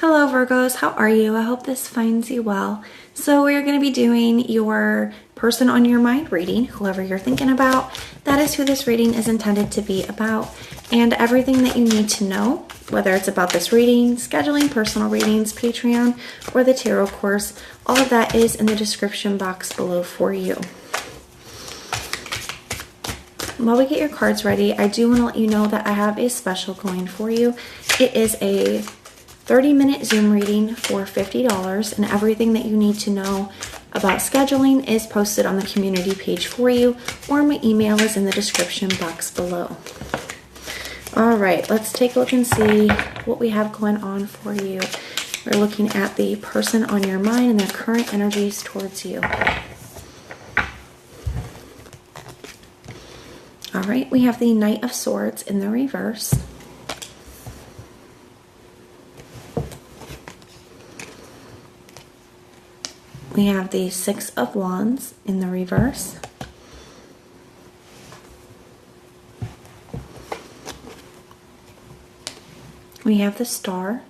Hello Virgos, how are you? I hope this finds you well. So we're going to be doing your person on your mind reading, whoever you're thinking about. That is who this reading is intended to be about. And everything that you need to know, whether it's about this reading, scheduling personal readings, Patreon, or the tarot course, all of that is in the description box below for you. While we get your cards ready, I do want to let you know that I have a special going for you. It is a 30-minute Zoom reading for $50, and everything that you need to know about scheduling is posted on the community page for you, or my email is in the description box below. All right, let's take a look and see what we have going on for you. We're looking at the person on your mind and their current energies towards you. All right, we have the Knight of Swords in the reverse. We have the Six of Wands in the reverse. We have the Star.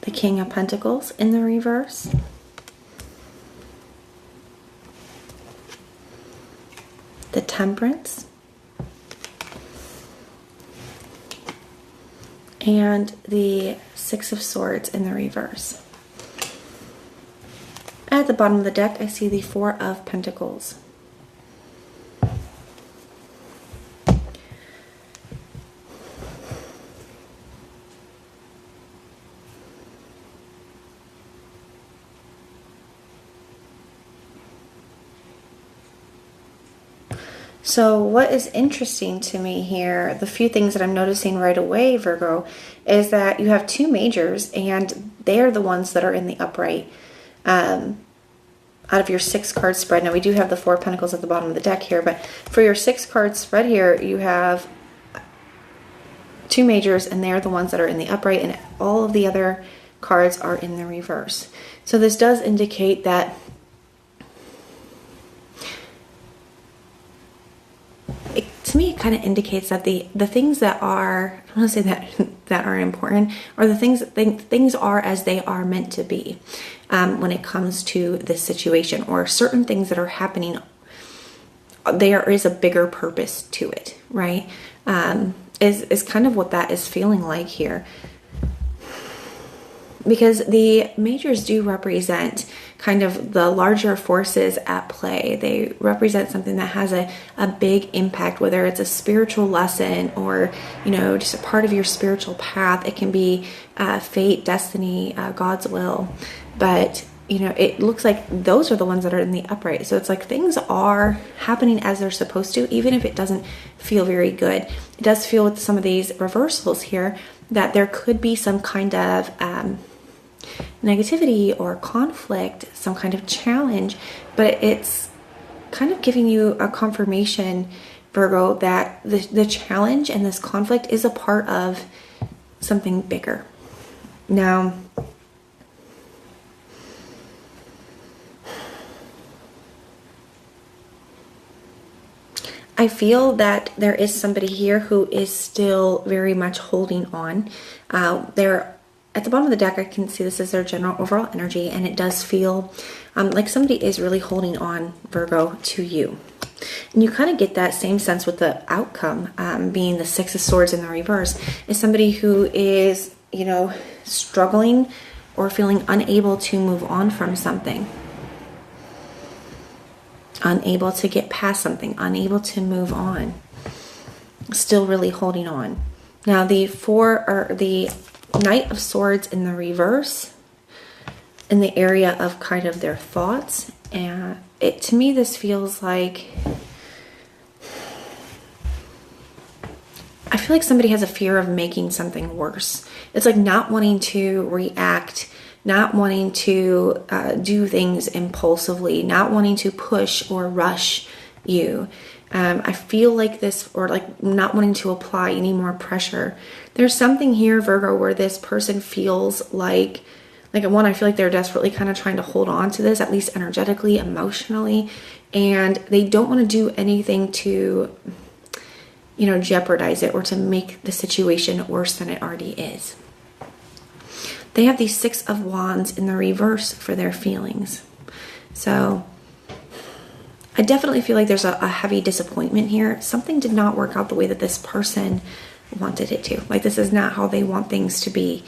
The King of Pentacles in the reverse. The Temperance. And the Six of Swords in the reverse. At the bottom of the deck, I see the Four of Pentacles. So what is interesting to me here, the few things that I'm noticing right away, Virgo, is that you have two majors and they are the ones that are in the upright out of your 6-card spread. Now we do have the Four of Pentacles at the bottom of the deck here, but for your 6-card spread here, you have two majors and they're the ones that are in the upright, and all of the other cards are in the reverse. So this does indicate that to me, it kind of indicates that the things that are, I want to say that are important, or the things are as they are meant to be when it comes to this situation, or certain things that are happening. There is a bigger purpose to it, right? Is kind of what that is feeling like here. Because the majors do represent kind of the larger forces at play. They represent something that has a big impact, whether it's a spiritual lesson or, just a part of your spiritual path. It can be fate, destiny, God's will. But, it looks like those are the ones that are in the upright. So it's like things are happening as they're supposed to, even if it doesn't feel very good. It does feel with some of these reversals here that there could be some kind of negativity or conflict, some kind of challenge, but it's kind of giving you a confirmation, Virgo, that the challenge and this conflict is a part of something bigger. Now, I feel that there is somebody here who is still very much holding on. At the bottom of the deck, I can see this as their general overall energy, and it does feel like somebody is really holding on, Virgo, to you. And you kind of get that same sense with the outcome being the Six of Swords in the reverse, is somebody who is, struggling or feeling unable to move on from something. Unable to get past something, unable to move on. Still really holding on. Now the Knight of Swords in the reverse, in the area of kind of their thoughts, and to me this feels like, I feel like somebody has a fear of making something worse. It's like not wanting to react, not wanting to do things impulsively, not wanting to push or rush you. I feel like this, or like not wanting to apply any more pressure. There's something here, Virgo, where this person feels like one, I feel like they're desperately kind of trying to hold on to this, at least energetically, emotionally, and they don't want to do anything to jeopardize it or to make the situation worse than it already is. They have the Six of Wands in the reverse for their feelings. So I definitely feel like there's a heavy disappointment here. Something did not work out the way that this person wanted it to. Like, this is not how they want things to be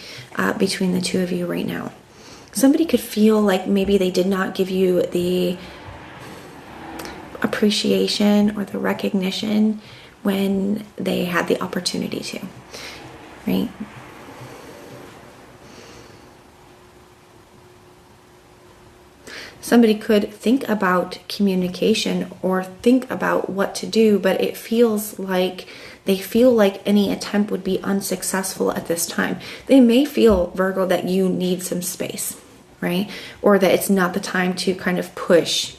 between the two of you right now. Somebody could feel like maybe they did not give you the appreciation or the recognition when they had the opportunity to, right? Somebody could think about communication or think about what to do, but it feels like they feel like any attempt would be unsuccessful at this time. They may feel, Virgo, that you need some space, right? Or that it's not the time to kind of push.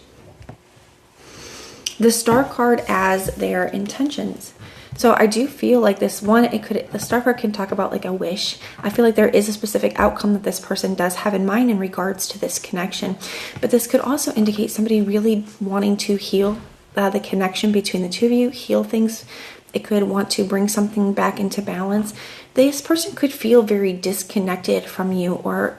The Star card as their intentions. So I do feel like this one, the Star card can talk about like a wish. I feel like there is a specific outcome that this person does have in mind in regards to this connection. But this could also indicate somebody really wanting to heal the connection between the two of you, heal things. It could want to bring something back into balance. This person could feel very disconnected from you, or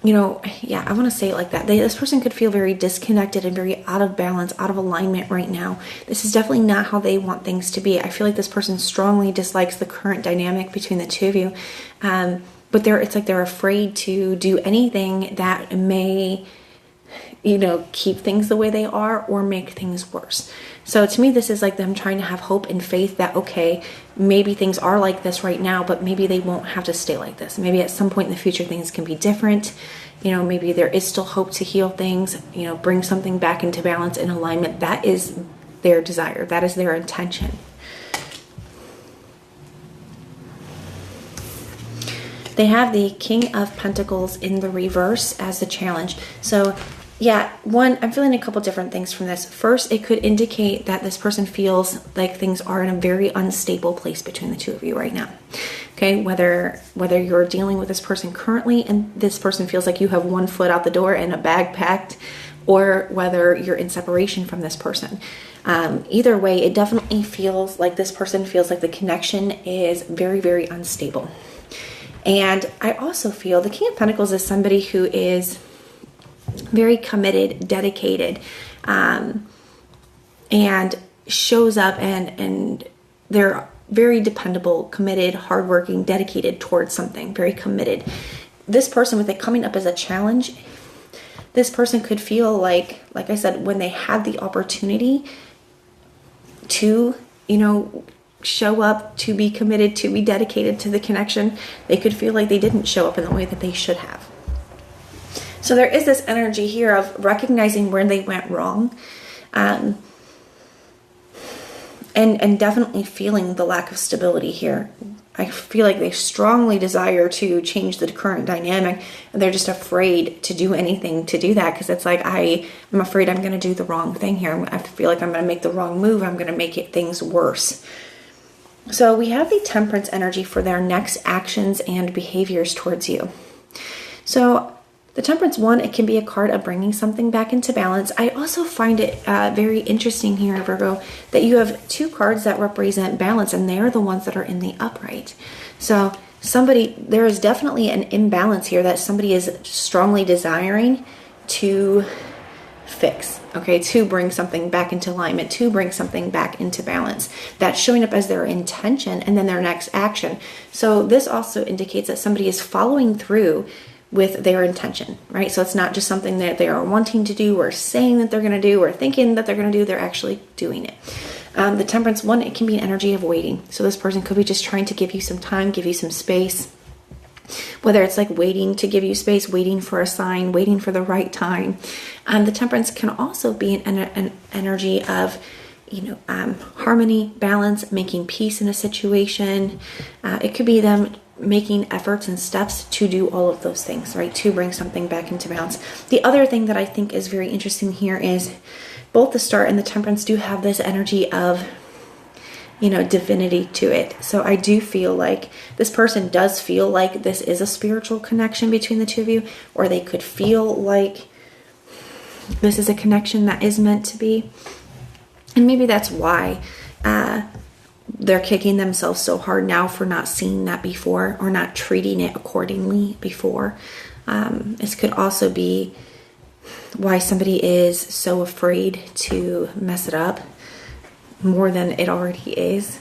I want to say it like that. This person could feel very disconnected and very out of balance, out of alignment right now. This is definitely not how they want things to be. I feel like this person strongly dislikes the current dynamic between the two of you. But it's like they're afraid to do anything that may, keep things the way they are or make things worse. So to me, this is like them trying to have hope and faith that, okay, maybe things are like this right now, but maybe they won't have to stay like this. Maybe at some point in the future, things can be different. Maybe there is still hope to heal things, bring something back into balance and alignment. That is their desire. That is their intention. They have the King of Pentacles in the reverse as the challenge. So I'm feeling a couple different things from this. First, it could indicate that this person feels like things are in a very unstable place between the two of you right now. Okay, whether you're dealing with this person currently and this person feels like you have one foot out the door and a bag packed, or whether you're in separation from this person. Either way, it definitely feels like this person feels like the connection is very, very unstable. And I also feel the King of Pentacles is somebody who is very committed, dedicated, and shows up and they're very dependable, committed, hardworking, dedicated towards something, very committed. This person, with it coming up as a challenge, this person could feel like I said, when they had the opportunity to, show up, to be committed, to be dedicated to the connection, they could feel like they didn't show up in the way that they should have. So there is this energy here of recognizing where they went wrong, and definitely feeling the lack of stability here. I feel like they strongly desire to change the current dynamic, and they're just afraid to do anything to do that, because it's like, I'm afraid I'm going to do the wrong thing here. I feel like I'm going to make the wrong move. I'm going to make things worse. So we have the Temperance energy for their next actions and behaviors towards you. So the Temperance one, it can be a card of bringing something back into balance. I also find it very interesting here, Virgo, that you have two cards that represent balance, and they're the ones that are in the upright. So there is definitely an imbalance here that somebody is strongly desiring to fix, okay, to bring something back into alignment, to bring something back into balance. That's showing up as their intention and then their next action. So this also indicates that somebody is following through with their intention, right? So it's not just something that they are wanting to do or saying that they're going to do or thinking that they're going to do, they're actually doing it. The Temperance one, it can be an energy of waiting. So this person could be just trying to give you some time, give you some space, whether it's like waiting to give you space, waiting for a sign, waiting for the right time. The Temperance can also be an energy of harmony, balance, making peace in a situation. It could be them making efforts and steps to do all of those things, right? To bring something back into balance. The other thing that I think is very interesting here is both the Star and the Temperance do have this energy of, divinity to it. So I do feel like this person does feel like this is a spiritual connection between the two of you, or they could feel like this is a connection that is meant to be. And maybe that's why they're kicking themselves so hard now for not seeing that before or not treating it accordingly before. This could also be why somebody is so afraid to mess it up more than it already is.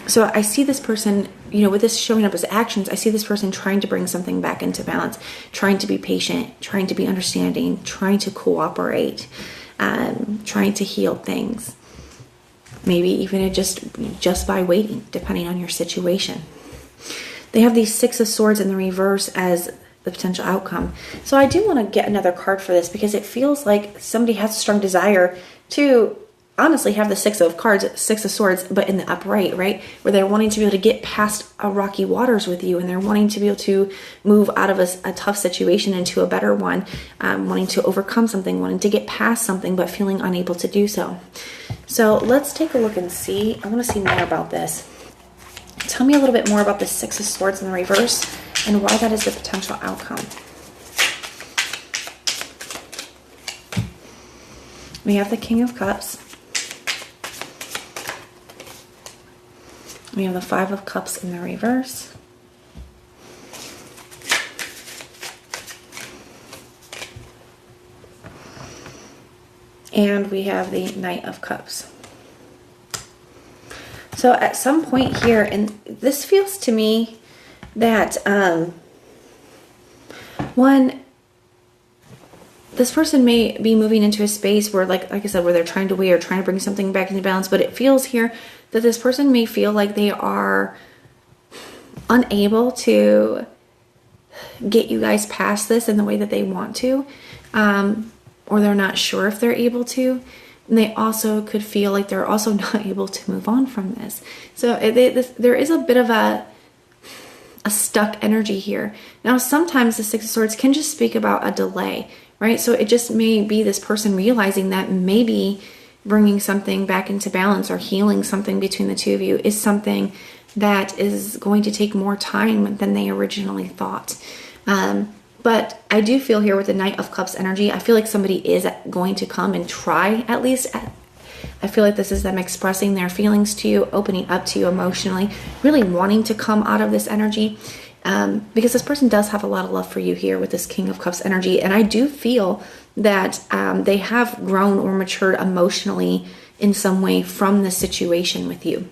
So I see this person, with this showing up as actions, I see this person trying to bring something back into balance, trying to be patient, trying to be understanding, trying to cooperate, trying to heal things. Maybe even just by waiting, depending on your situation. They have these Six of Swords in the reverse as the potential outcome. So I do want to get another card for this because it feels like somebody has a strong desire to honestly have the Six of Swords, but in the upright, right? Where they're wanting to be able to get past a rocky waters with you, and they're wanting to be able to move out of a tough situation into a better one, wanting to overcome something, wanting to get past something, but feeling unable to do so. So let's take a look and see. I want to see more about this. Tell me a little bit more about the Six of Swords in the reverse and why that is the potential outcome. We have the King of Cups. We have the Five of Cups in the reverse. And we have the Knight of Cups. So at some point here, and this feels to me that this person may be moving into a space where, like I said, where they're trying to weigh or trying to bring something back into balance, but it feels here that this person may feel like they are unable to get you guys past this in the way that they want to, or they're not sure if they're able to. And they also could feel like they're also not able to move on from this. So there is a bit of a stuck energy here. Now, sometimes the Six of Swords can just speak about a delay, right? So it just may be this person realizing that maybe bringing something back into balance or healing something between the two of you is something that is going to take more time than they originally thought. But I do feel here with the Knight of Cups energy, I feel like somebody is going to come and try at least. I feel like this is them expressing their feelings to you, opening up to you emotionally, really wanting to come out of this energy. Because this person does have a lot of love for you here with this King of Cups energy. And I do feel that they have grown or matured emotionally in some way from this situation with you.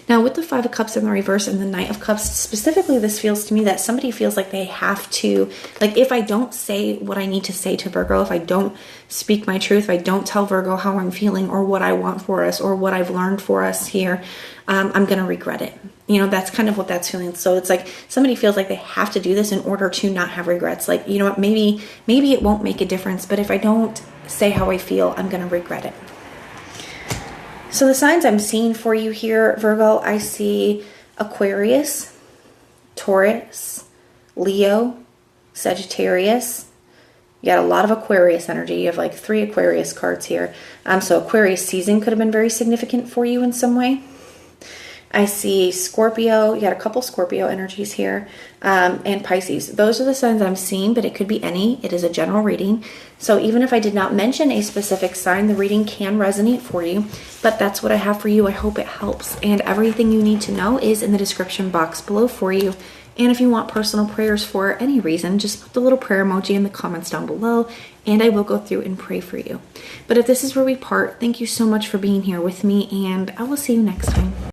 Now, with the Five of Cups in the reverse and the Knight of Cups, specifically, this feels to me that somebody feels like they have to, like, if I don't say what I need to say to Virgo, if I don't speak my truth, if I don't tell Virgo how I'm feeling or what I want for us or what I've learned for us here, I'm going to regret it. That's kind of what that's feeling. So it's like somebody feels like they have to do this in order to not have regrets. Like, you know what, maybe it won't make a difference, but if I don't say how I feel, I'm going to regret it. So the signs I'm seeing for you here, Virgo, I see Aquarius, Taurus, Leo, Sagittarius. You got a lot of Aquarius energy. You have like 3 Aquarius cards here. So Aquarius season could have been very significant for you in some way. I see Scorpio. You got a couple Scorpio energies here, and Pisces. Those are the signs I'm seeing, but it could be any. It is a general reading. So even if I did not mention a specific sign, the reading can resonate for you. But that's what I have for you. I hope it helps. And everything you need to know is in the description box below for you. And if you want personal prayers for any reason, just put the little prayer emoji in the comments down below, and I will go through and pray for you. But if this is where we part, thank you so much for being here with me, and I will see you next time.